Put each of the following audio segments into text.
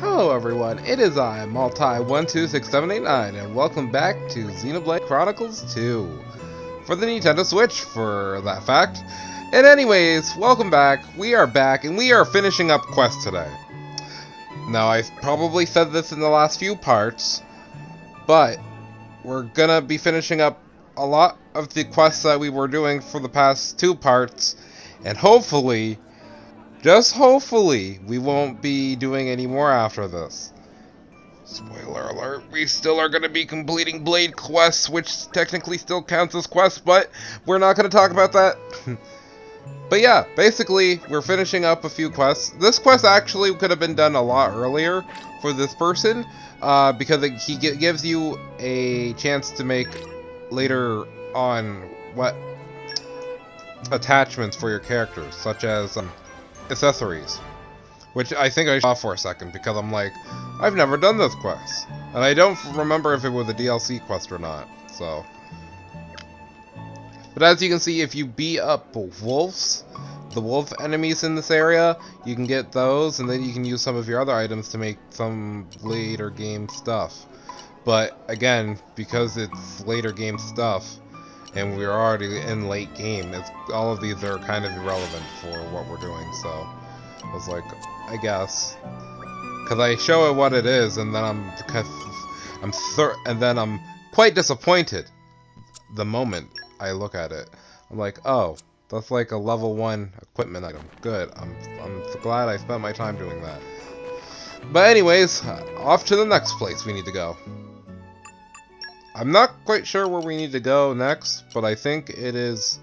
Hello everyone, it is I, Multi126789, and welcome back to Xenoblade Chronicles 2. For the Nintendo Switch, for that fact. And anyways, welcome back, we are back, and we are finishing up quests today. Now, I've probably said this in the last few parts, but we're gonna be finishing up a lot of the quests that we were doing for the past two parts, and hopefully, just hopefully, we won't be doing any more after this. Spoiler alert, we still are going to be completing Blade quests, which technically still counts as quests, but we're not going to talk about that. But yeah, basically, we're finishing up a few quests. This quest actually could have been done a lot earlier for this person, because he gives you a chance to make later on attachments for your characters, such as accessories, which I think I saw for a second because I'm like, I've never done this quest, and I don't remember if it was a DLC quest or not. So, but as you can see, if you beat up wolves, the wolf enemies in this area, you can get those, and then you can use some of your other items to make some later game stuff. But again, because it's later game stuff, and we're already in late game, all of these are kind of irrelevant for what we're doing, so I was like, I guess. Because I show it what it is, and then I'm quite disappointed the moment I look at it. I'm like, oh, that's like a level 1 equipment item. Good, I'm glad I spent my time doing that. But anyways, off to the next place we need to go. I'm not quite sure where we need to go next, but I think it is...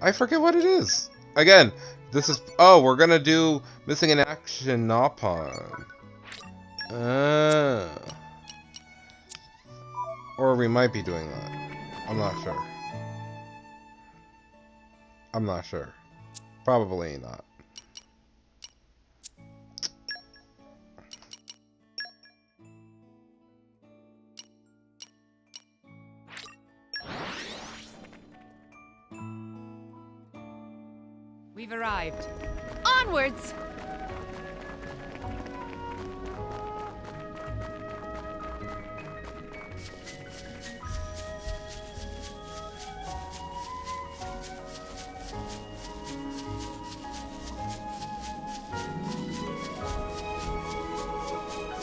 I forget what it is. Again, this is... Oh, we're gonna do Missing in Action Napon. Or we might be doing that. I'm not sure. I'm not sure. Probably not. We've arrived. Onwards!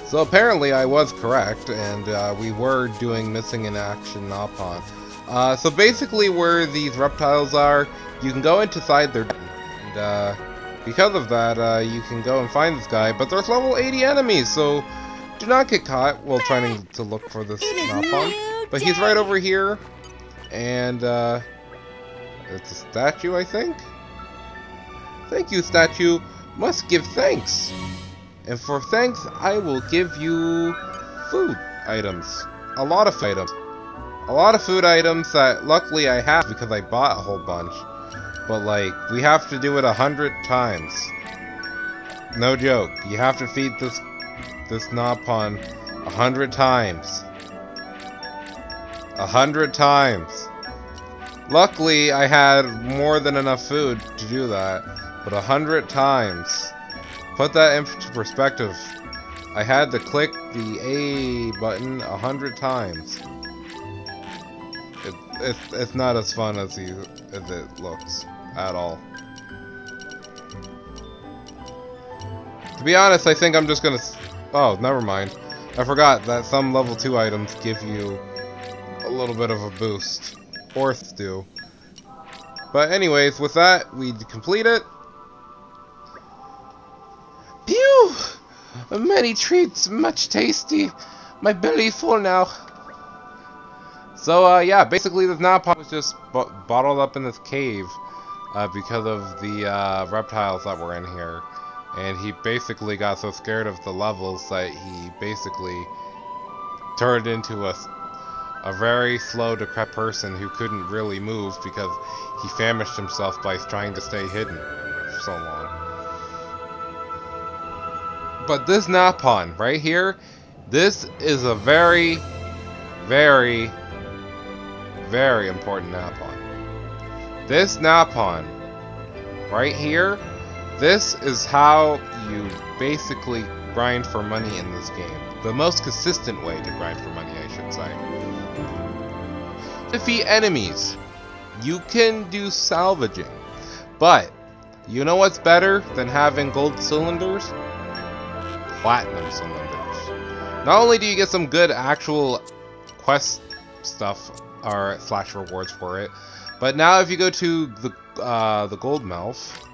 So apparently I was correct, and we were doing Missing in Action Napon. So basically where these reptiles are, you can go inside their den, and because of that, you can go and find this guy, but there's level 80 enemies, so do not get caught while trying to look for this Napon. But he's right over here, and it's a statue, I think? Thank you, statue. Must give thanks. And for thanks, I will give you food items. A lot of items. A lot of food items that luckily I have because I bought a whole bunch. But like, we have to do it 100 times. No joke. You have to feed this Napon 100 times. 100 times. Luckily, I had more than enough food to do that. But 100 times. Put that into perspective. I had to click the A button 100 times. It's not as fun as it looks at all. To be honest, I think I'm just gonna... Oh, never mind. I forgot that some level 2 items give you a little bit of a boost. Or do. But anyways, with that, we complete it. Pew! Many treats, much tasty. My belly full now. So, yeah, basically this Napon was just bottled up in this cave because of the reptiles that were in here. And he basically got so scared of the levels that he basically turned into a very slow, decrepit person who couldn't really move because he famished himself by trying to stay hidden for so long. But this Napon right here, this is a very, very, very important Napon. This Napon right here, This is how you basically grind for money in this game. The most consistent way to grind for money, I should say. Defeat enemies. You can do salvaging, but you know what's better than having gold cylinders? Platinum cylinders. Not only do you get some good actual quest stuff or slash rewards for it, but now if you go to the Gold Mouth,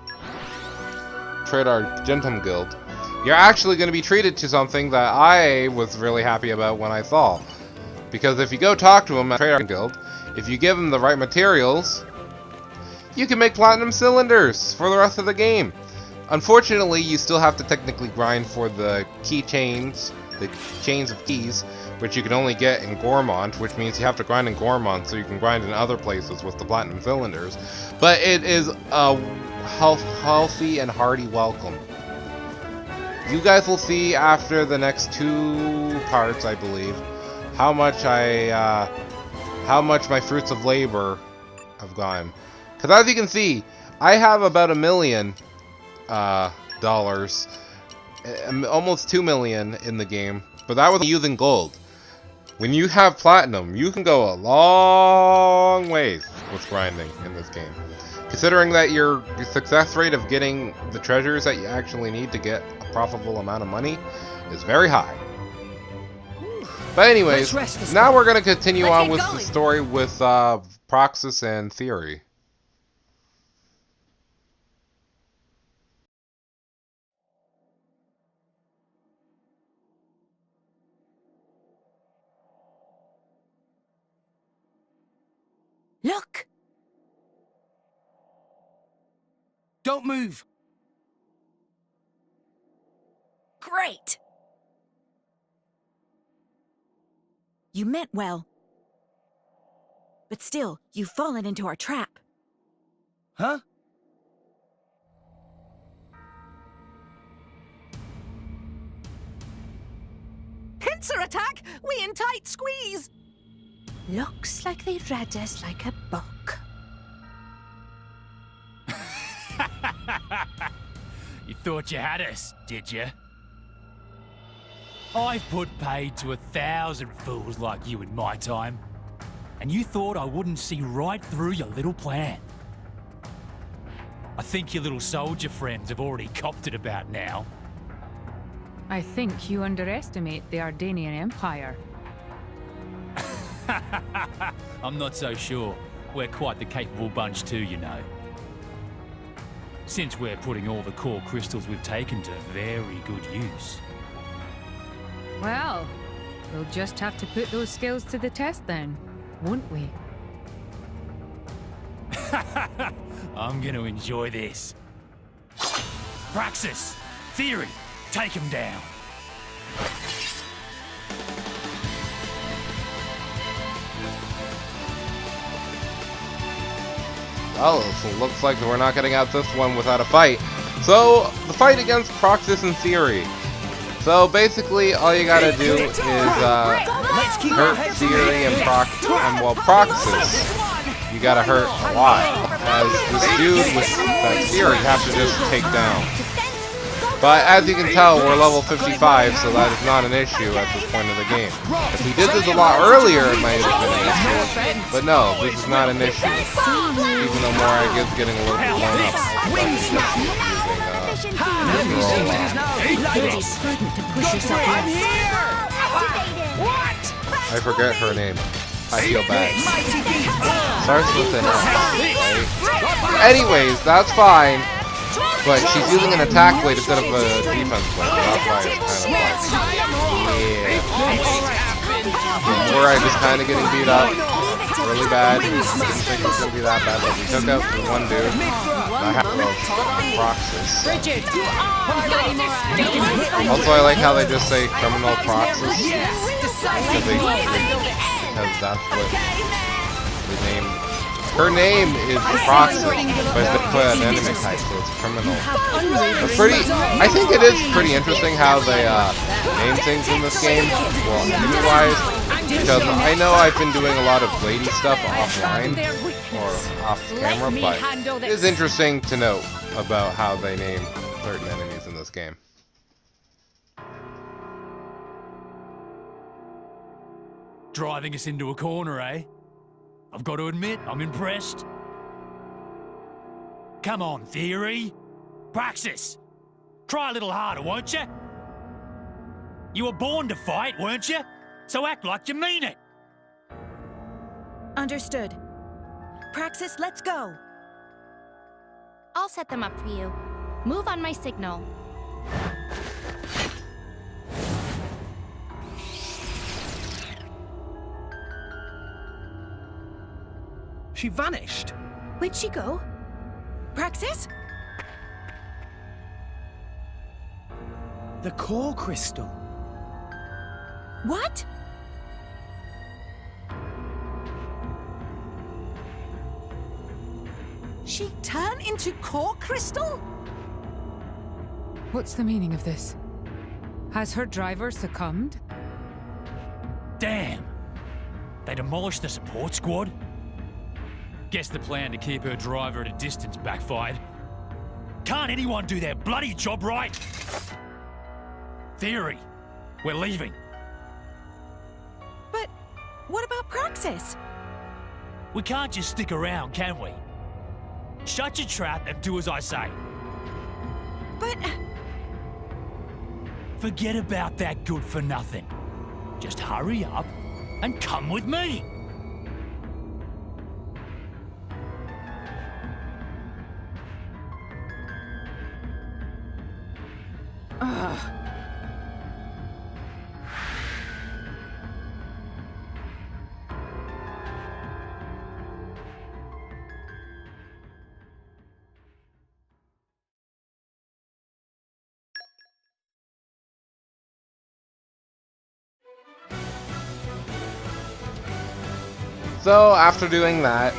trade our Gentum Guild, you're actually going to be treated to something that I was really happy about when I saw. Because if you go talk to him at Trade Our Guild, if you give him the right materials, you can make platinum cylinders for the rest of the game. Unfortunately, you still have to technically grind for the keychains, the chains of keys, which you can only get in Gormont, which means you have to grind in Gormont so you can grind in other places with the platinum cylinders. But it is a healthy and hearty welcome. You guys will see after the next 2 parts, I believe, how much my fruits of labor have gone. Because as you can see, I have about $1 million, almost $2 million in the game, but that was using gold. When you have platinum, you can go a long ways with grinding in this game. Considering that your success rate of getting the treasures that you actually need to get a profitable amount of money is very high. But anyways, now we're going to continue on with the story with Proxus and Theory. Look! Don't move! Great! You meant well. But still, you've fallen into our trap. Huh? Pincer attack! We in tight squeeze! Looks like they read us like a book. You thought you had us, did you? I've put paid to 1,000 fools like you in my time. And you thought I wouldn't see right through your little plan. I think your little soldier friends have already copped it about now. I think you underestimate the Ardanian Empire. I'm not so sure. We're quite the capable bunch too, you know. Since we're putting all the core crystals we've taken to very good use. Well, we'll just have to put those skills to the test then, won't we? I'm gonna enjoy this. Praxis! Theory! Take him down! Well, it looks like we're not getting out this one without a fight. So, the fight against Proxus and Theory. So, basically, all you gotta do is, hurt Theory and Proxus, you gotta hurt a lot. As this dude with that Theory have to just take down. But as you can tell, we're level 55, so that is not an issue at this point of the game. If we did this a lot earlier, it might have been an issue. But no, this is not an issue. Even though Morag is getting a little bit blown up. I forget her name. I feel bad. Starts with an F, right? Anyways, that's fine. But she's using an attack blade instead of a defense blade, so that's why it's kind of like, yeah. Morag is kind of getting beat up really bad. Didn't think it was going to be that bad, but we took out the one dude. I have Proxus. Also, I like how they just say criminal Proxus. Because that's what the name. Her name is Proxus, but they put an enemy type, so it's criminal. It's pretty. I think it is pretty interesting how they name things in this game. Well, enemy-wise, because I know I've been doing a lot of lady stuff offline, or off-camera, Let me but handle it is this. interesting to note about how they name certain enemies in this game. Driving us into a corner, eh? I've got to admit, I'm impressed. Come on, Theory. Praxis. Try a little harder, won't you? You were born to fight, weren't you? So act like you mean it. Understood. Praxis, let's go. I'll set them up for you. Move on my signal. She vanished. Where'd she go? Praxis? The core crystal. What? She turned into core crystal? What's the meaning of this? Has her driver succumbed? Damn. They demolished the support squad? Guess the plan to keep her driver at a distance backfired. Can't anyone do their bloody job right? Theory, we're leaving. But what about Praxis? We can't just stick around, can we? Shut your trap and do as I say. But... Forget about that good for nothing. Just hurry up and come with me. So, after doing that,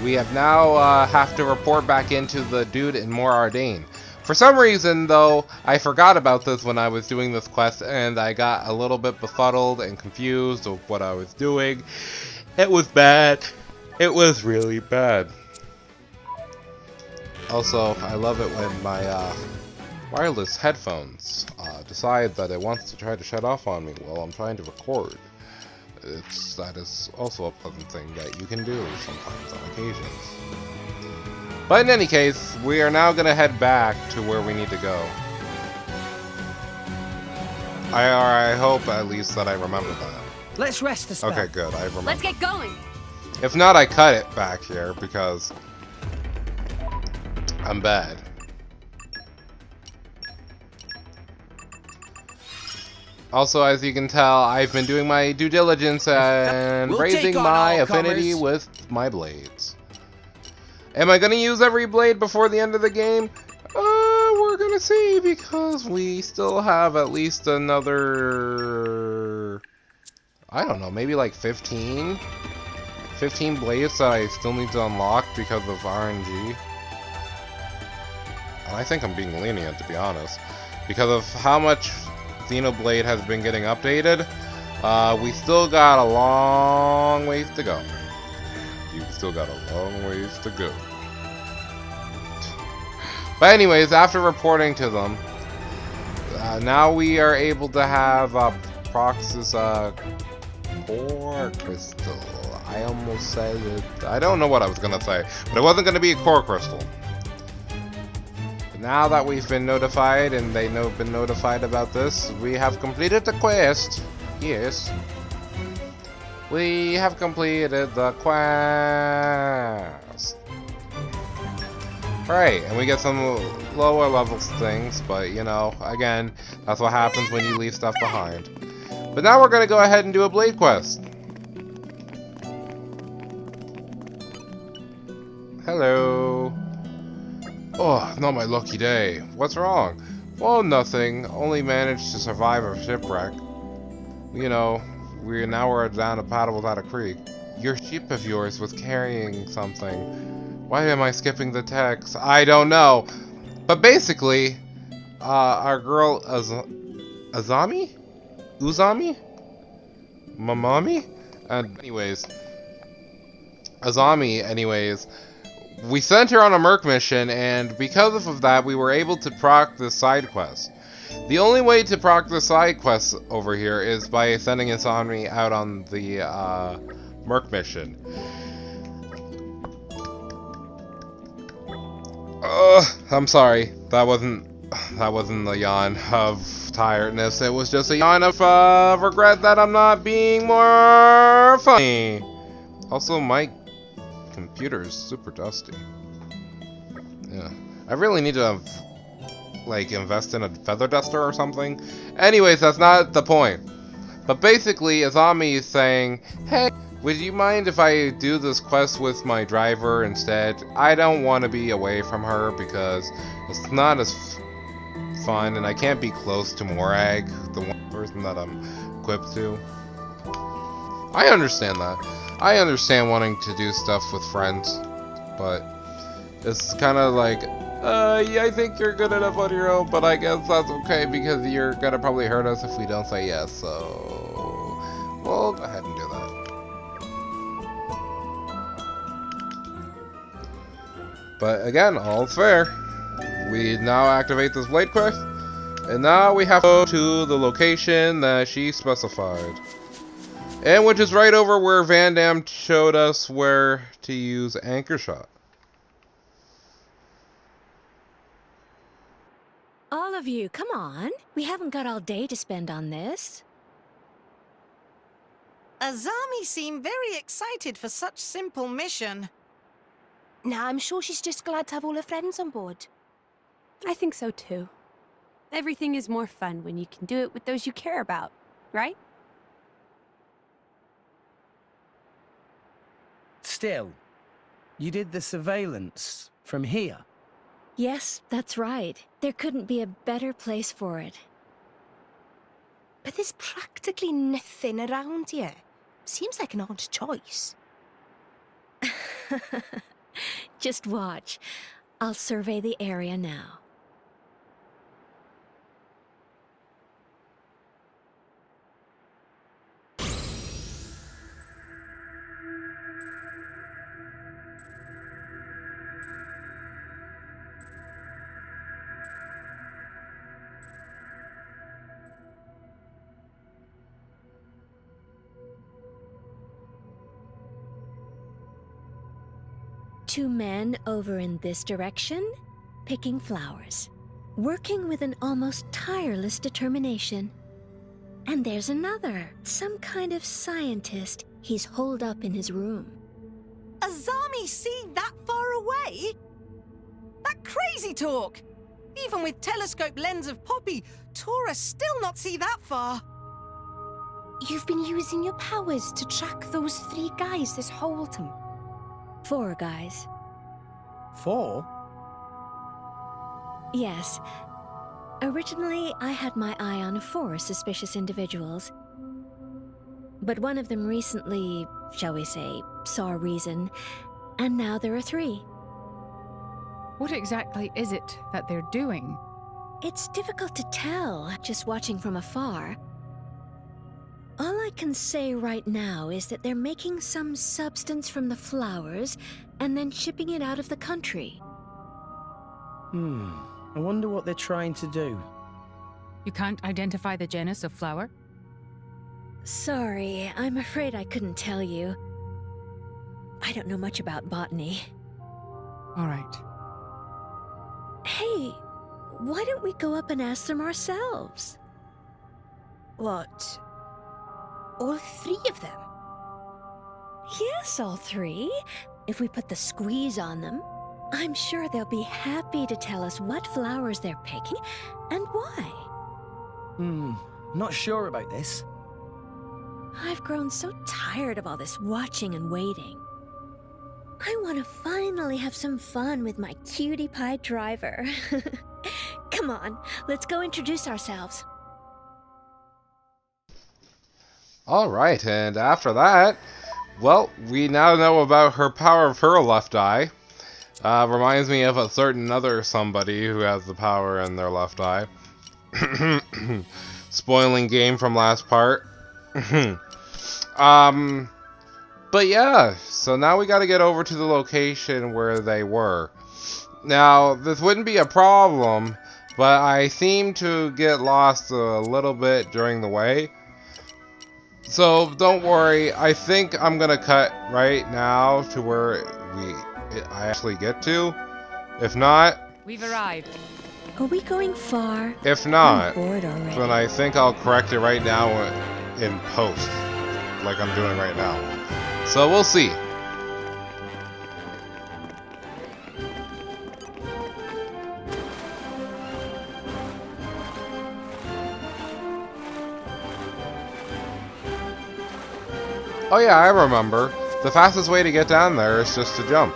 we have now have to report back into the dude in More Ardain. For some reason, though, I forgot about this when I was doing this quest, and I got a little bit befuddled and confused of what I was doing. It was bad. It was really bad. Also, I love it when my wireless headphones decide that it wants to try to shut off on me while I'm trying to record. That is also a pleasant thing that you can do sometimes on occasions. But in any case, we are now going to head back to where we need to go. I hope at least that I remember that. Let's rest a spell. Okay, good. I remember. Let's get going. If not, I cut it back here because I'm bad. Also, as you can tell, I've been doing my due diligence and We'll raising take on my all affinity comers. with my blades. Am I going to use every blade before the end of the game? We're going to see, because we still have at least another... I don't know, maybe like 15? 15 blades that I still need to unlock because of RNG. And I think I'm being lenient, to be honest. Because of how much Xenoblade has been getting updated, we still got a long ways to go. You've still got a long ways to go. But anyways, after reporting to them, now we are able to have Praxis core crystal. I almost said it. I don't know what I was gonna say, but it wasn't gonna be a core crystal. Now that we've been notified and they've been notified about this, we have completed the quest. Yes. We have completed the quest. Right, and we get some lower level things, but you know, again, that's what happens when you leave stuff behind. But now we're gonna go ahead and do a blade quest. Hello. Oh, not my lucky day. What's wrong? Well, nothing. Only managed to survive a shipwreck. You know, we're down a paddle without a creek. Your ship of yours was carrying something. Why am I skipping the text? I don't know. But basically, our girl Uzami? Mamami? And anyways, Azami, anyways, we sent her on a merc mission, and because of that, we were able to proc this side quest. The only way to proc the side quest over here is by sending Azami out on the merc mission. I'm sorry. That wasn't a yawn of tiredness. It was just a yawn of regret that I'm not being more funny. Also, my computer is super dusty. Yeah, I really need to like invest in a feather duster or something. Anyways, that's not the point. But basically, Azami is saying, "Hey, would you mind if I do this quest with my driver instead? I don't want to be away from her because it's not as fun, and I can't be close to Morag, the one person that I'm equipped to." I understand that. I understand wanting to do stuff with friends, but it's kind of like, yeah, I think you're good enough on your own, but I guess that's okay because you're gonna probably hurt us if we don't say yes, so we'll go ahead and do that. But again, all's fair. We now activate this blade quest, and now we have to go to the location that she specified. And which is right over where Van Damme showed us where to use Anchor Shot. All of you, come on. We haven't got all day to spend on this. Azami seemed very excited for such simple mission. Nah, I'm sure she's just glad to have all her friends on board. I think so too. Everything is more fun when you can do it with those you care about, right? Still, you did the surveillance from here. Yes, that's right. There couldn't be a better place for it. But there's practically nothing around here. Seems like an odd choice. Just watch. I'll survey the area now. Two men over in this direction, picking flowers, working with an almost tireless determination. And there's another, some kind of scientist he's holed up in his room. Azami see that far away? That crazy talk! Even with telescope lens of Poppy, Tora still not see that far. You've been using your powers to track those three guys this whole time. 4 guys. 4? Yes. Originally, I had my eye on 4 suspicious individuals. But one of them recently, shall we say, saw reason, and now there are 3. What exactly is it that they're doing? It's difficult to tell, just watching from afar. All I can say right now is that they're making some substance from the flowers and then shipping it out of the country. I wonder what they're trying to do. You can't identify the genus of flower? Sorry, I'm afraid I couldn't tell you. I don't know much about botany. All right. Hey, why don't we go up and ask them ourselves? What? All 3 of them? Yes, all 3. If we put the squeeze on them, I'm sure they'll be happy to tell us what flowers they're picking and why. Not sure about this. I've grown so tired of all this watching and waiting. I want to finally have some fun with my cutie pie driver. Come on, let's go introduce ourselves. Alright, and after that, well, we now know about her power of her left eye. Reminds me of a certain other somebody who has the power in their left eye. Spoiling game from last part. But yeah, so so now we got to get over to the location where they were. Now, this wouldn't be a problem, but I seem to get lost a little bit during the way. So don't worry, I think I'm gonna cut right now to where I actually get to. If not, We've arrived. Are we going far? if not, I'm bored already. then I think I'll correct it right now in post, like I'm doing right now. So we'll see. Oh yeah, I remember. The fastest way to get down there is just to jump.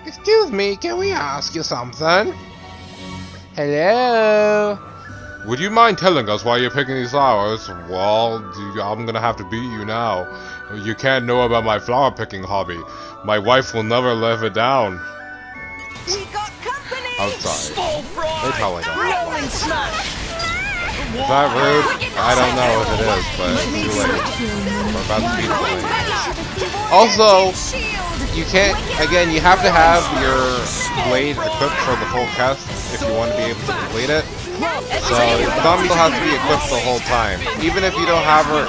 Excuse me, can we ask you something? Hello? Would you mind telling us why you're picking these flowers? Well, I'm gonna have to beat you now. You can't know about my flower picking hobby. My wife will never live it down. We got company! I'm sorry. They probably don't have Rolling lives. smash! Is that rude? I don't know if it is, but it's too late. We're about to be too late. Also, you can't, again, you have to have your blade equipped for the full quest if you want to be able to complete it. So, some still has to be equipped the whole time. Even if you don't have her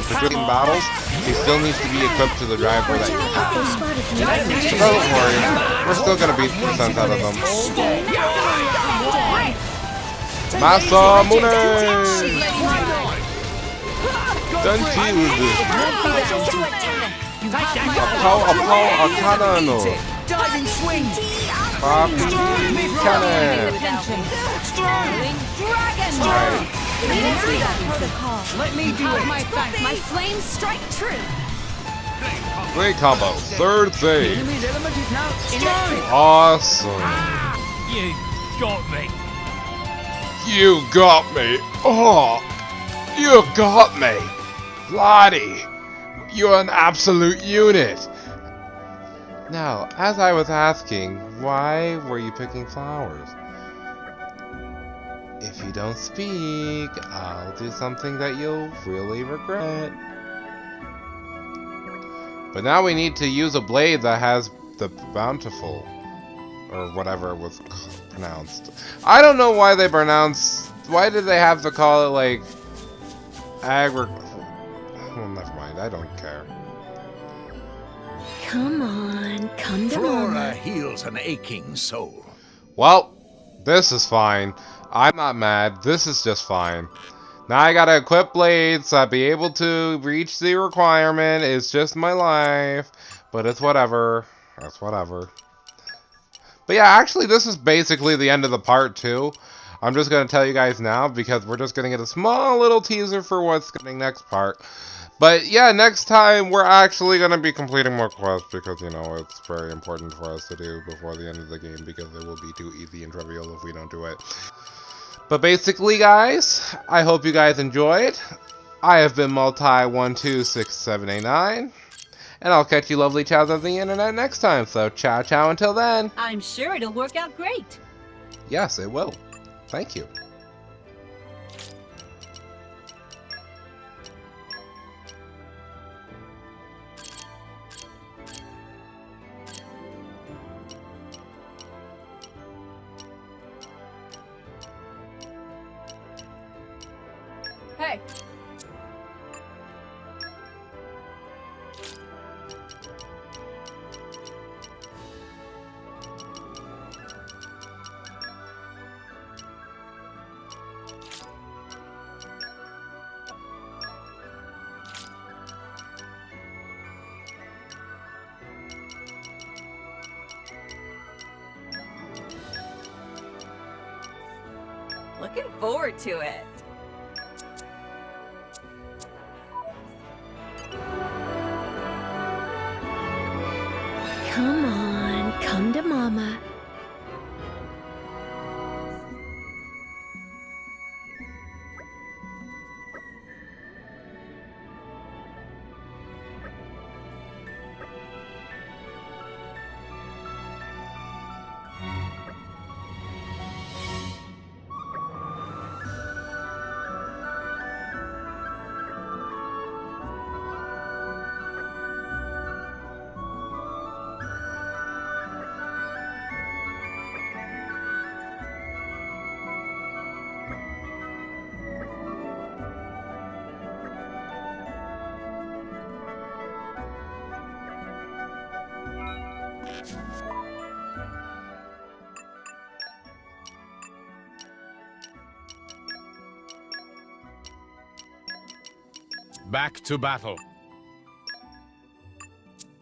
for doing battles, she still needs to be equipped to the driver that you have. Don't worry, we're still gonna beat the sense out of them. Masamune! Dentilde! Apau Arcana no! Diving swing! Papi Cannon! Dragon! Let me do it! My flames strike true. Great combo, third save! Enemy's element is now strong! Awesome! You got me. You got me! Oh! You got me! Lottie! You're an absolute unit! Now, as I was asking, why were you picking flowers? If you don't speak, I'll do something that you'll really regret. But now we need to use a blade that has the bountiful, or whatever it was pronounced. I don't know why they why did they have to call it like well, never mind, I don't care. Come on, come to Flora Mama. heals an aching soul. Well, this is fine. I'm not mad. This is just fine. Now I gotta equip blades, I'll be able to reach the requirement. It's just my life. But it's whatever. It's whatever. But yeah, actually this is basically the end of the part 2. I'm just gonna tell you guys now because we're just gonna get a small little teaser for what's coming next part. But yeah, next time we're actually going to be completing more quests because, you know, it's very important for us to do before the end of the game because it will be too easy and trivial if we don't do it. But basically, guys, I hope you guys enjoyed. I have been Multi126789, and I'll catch you lovely chows on the internet next time, so ciao ciao until then. I'm sure it'll work out great. Yes, it will. Thank you. Hey. Looking forward to it. Come on, come to Mama. Back to battle.